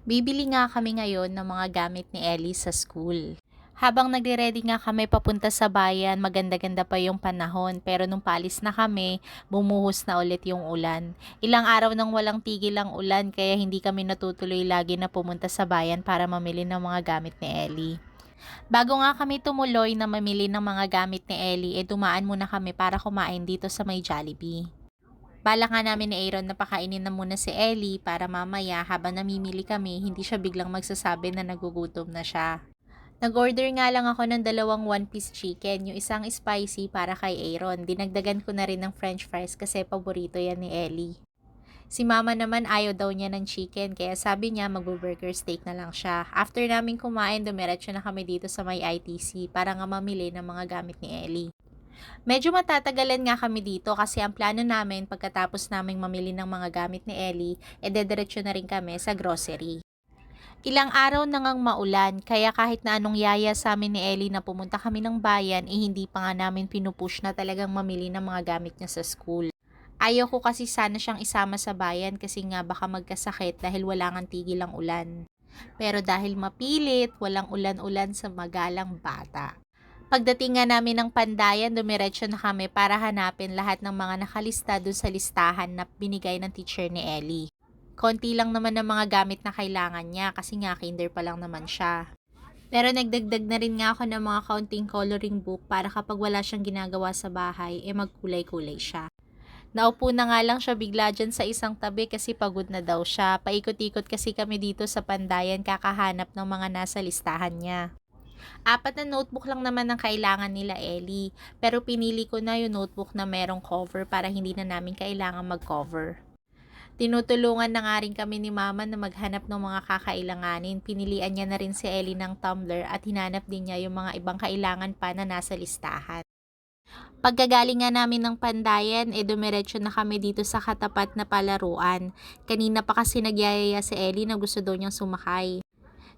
Bibili nga kami ngayon ng mga gamit ni Ellie sa school. Habang nagre-ready nga kami papunta sa bayan, maganda-ganda pa yung panahon. Pero nung paalis na kami, bumuhos na ulit yung ulan. Ilang araw nang walang tigil ang ulan kaya hindi kami natutuloy lagi na pumunta sa bayan para mamili ng mga gamit ni Ellie. Bago nga kami tumuloy na mamili ng mga gamit ni Ellie, dumaan muna kami para kumain dito sa may Jollibee. Balak nga namin ni Aaron na pakainin na muna si Ellie para mamaya habang namimili kami, hindi siya biglang magsasabi na nagugutom na siya. Nag-order nga lang ako ng dalawang one-piece chicken, yung isang spicy para kay Aaron. Dinagdagan ko na rin ng french fries kasi paborito yan ni Ellie. Si mama naman ayaw daw niya ng chicken kaya sabi niya magbo-burger steak na lang siya. After namin kumain, dumiretso na kami dito sa may ITC para nga mamili ng mga gamit ni Ellie. Medyo matatagalan nga kami dito kasi ang plano namin pagkatapos naming mamili ng mga gamit ni Ellie, dediretso na rin kami sa grocery. Ilang araw na ngang maulan, kaya kahit na anong yaya sa amin ni Ellie na pumunta kami ng bayan, hindi pa nga namin pinupush na talagang mamili ng mga gamit niya sa school. Ayaw ko kasi sana siyang isama sa bayan kasi nga baka magkasakit dahil wala ngang tigil ang ulan. Pero dahil mapilit, walang ulan-ulan sa magalang bata. Pagdating nga namin ng Pandayan, dumiretso na kami para hanapin lahat ng mga nakalista doon sa listahan na binigay ng teacher ni Ellie. Konti lang naman ng mga gamit na kailangan niya kasi nga kinder pa lang naman siya. Pero nagdagdag na rin nga ako ng mga kaunting coloring book para kapag wala siyang ginagawa sa bahay, magkulay-kulay siya. Naupo na nga lang siya bigla dyan sa isang tabi kasi pagod na daw siya. Paikot-ikot kasi kami dito sa Pandayan kakahanap ng mga nasa listahan niya. Apat na notebook lang naman ang kailangan nila Ellie, pero pinili ko na yung notebook na merong cover para hindi na namin kailangan mag-cover. Tinutulungan na nga rin kami ni Mama na maghanap ng mga kakailanganin. Pinilian niya na rin si Ellie ng tumbler at hinanap din niya yung mga ibang kailangan pa na nasa listahan. Pagkagaling nga namin ng Pandayan, dumiretso na kami dito sa katapat na palaruan. Kanina pa kasi nagyayaya si Ellie na gusto daw niyang sumakay.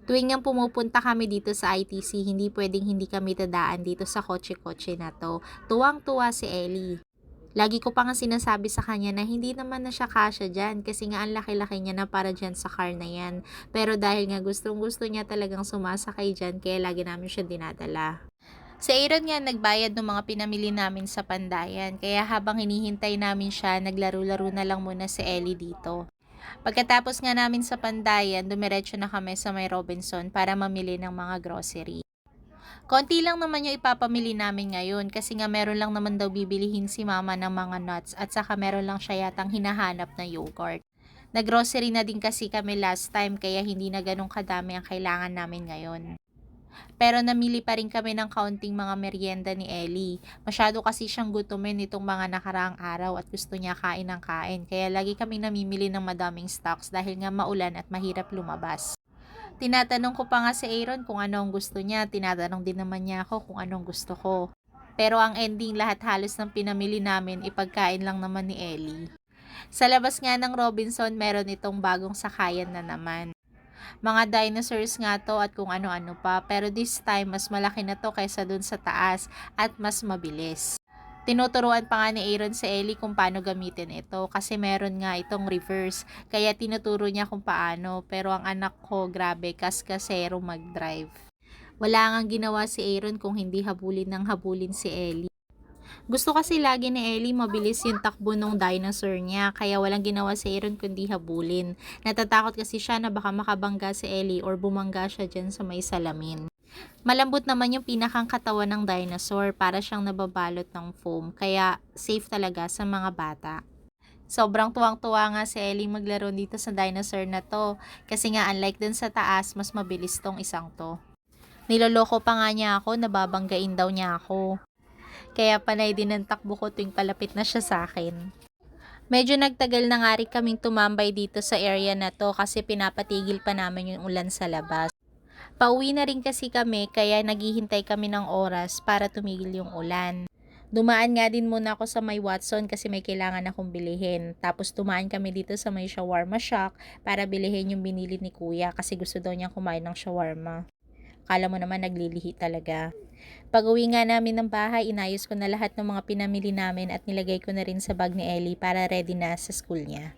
Tuwing nga pumupunta kami dito sa ITC, hindi pwedeng hindi kami tadaan dito sa kotse-kotse na to. Tuwang-tuwa si Ellie. Lagi ko pa nga sinasabi sa kanya na hindi naman na siya kasya dyan kasi nga ang laki-laki niya na para dyan sa car na yan. Pero dahil nga gustong-gusto niya talagang sumasakay dyan, kaya lagi namin siya dinadala. Si Aaron nga nagbayad ng mga pinamili namin sa Pandayan, kaya habang hinihintay namin siya, naglaro-laro na lang muna si Ellie dito. Pagkatapos nga namin sa Pandayan, dumiretso na kami sa may Robinson para mamili ng mga grocery. Konti lang naman yung ipapamili namin ngayon kasi nga meron lang naman daw bibilihin si mama ng mga nuts at saka meron lang siya yatang hinahanap na yogurt. Naggrocery na din kasi kami last time kaya hindi na ganun kadami ang kailangan namin ngayon. Pero namili pa rin kami ng kaunting mga merienda ni Ellie. Masyado kasi siyang gutumin nitong mga nakaraang araw at gusto niya kain ng kain. Kaya lagi kami namimili ng madaming stocks dahil nga maulan at mahirap lumabas. Tinatanong ko pa nga si Aaron kung ano ang gusto niya. Tinatanong din naman niya ako kung anong gusto ko. Pero ang ending lahat halos ng pinamili namin ipagkain lang naman ni Ellie. Sa labas nga ng Robinson meron itong bagong sakayan na naman. Mga dinosaurs nga to at kung ano-ano pa, pero this time mas malaki na to kaysa dun sa taas at mas mabilis. Tinuturuan pa nga ni Aaron sa Ellie kung paano gamitin ito kasi meron nga itong reverse kaya tinuturo niya kung paano, pero ang anak ko grabe kaskasero mag-drive. Wala ngang ginawa si Aaron kung hindi habulin ng habulin si Ellie. Gusto kasi lagi ni Ellie mabilis yung takbo ng dinosaur niya, kaya walang ginawa si Aaron kundi habulin. Natatakot kasi siya na baka makabangga si Ellie or bumangga siya dyan sa may salamin. Malambot naman yung pinakang katawan ng dinosaur, para siyang nababalot ng foam, kaya safe talaga sa mga bata. Sobrang tuwang-tuwa nga si Ellie maglaro dito sa dinosaur na to, kasi nga unlike dun sa taas, mas mabilis tong isang to. Niloloko pa nga niya ako, nababanggain daw niya ako. Kaya panay din ang takbo ko tuwing palapit na siya sa akin. Medyo nagtagal na nga rin kaming tumambay dito sa area na to kasi pinapatigil pa namin yung ulan sa labas. Pauwi na rin kasi kami kaya naghihintay kami ng oras para tumigil yung ulan. Dumaan nga din muna ako sa may Watson kasi may kailangan akong bilihin. Tapos dumaan kami dito sa may shawarma shack para bilihin yung binili ni kuya kasi gusto daw niyang kumain ng shawarma. Akala mo naman naglilihi talaga. Pag-uwi nga namin ng bahay, inayos ko na lahat ng mga pinamili namin at nilagay ko na rin sa bag ni Ellie para ready na sa school niya.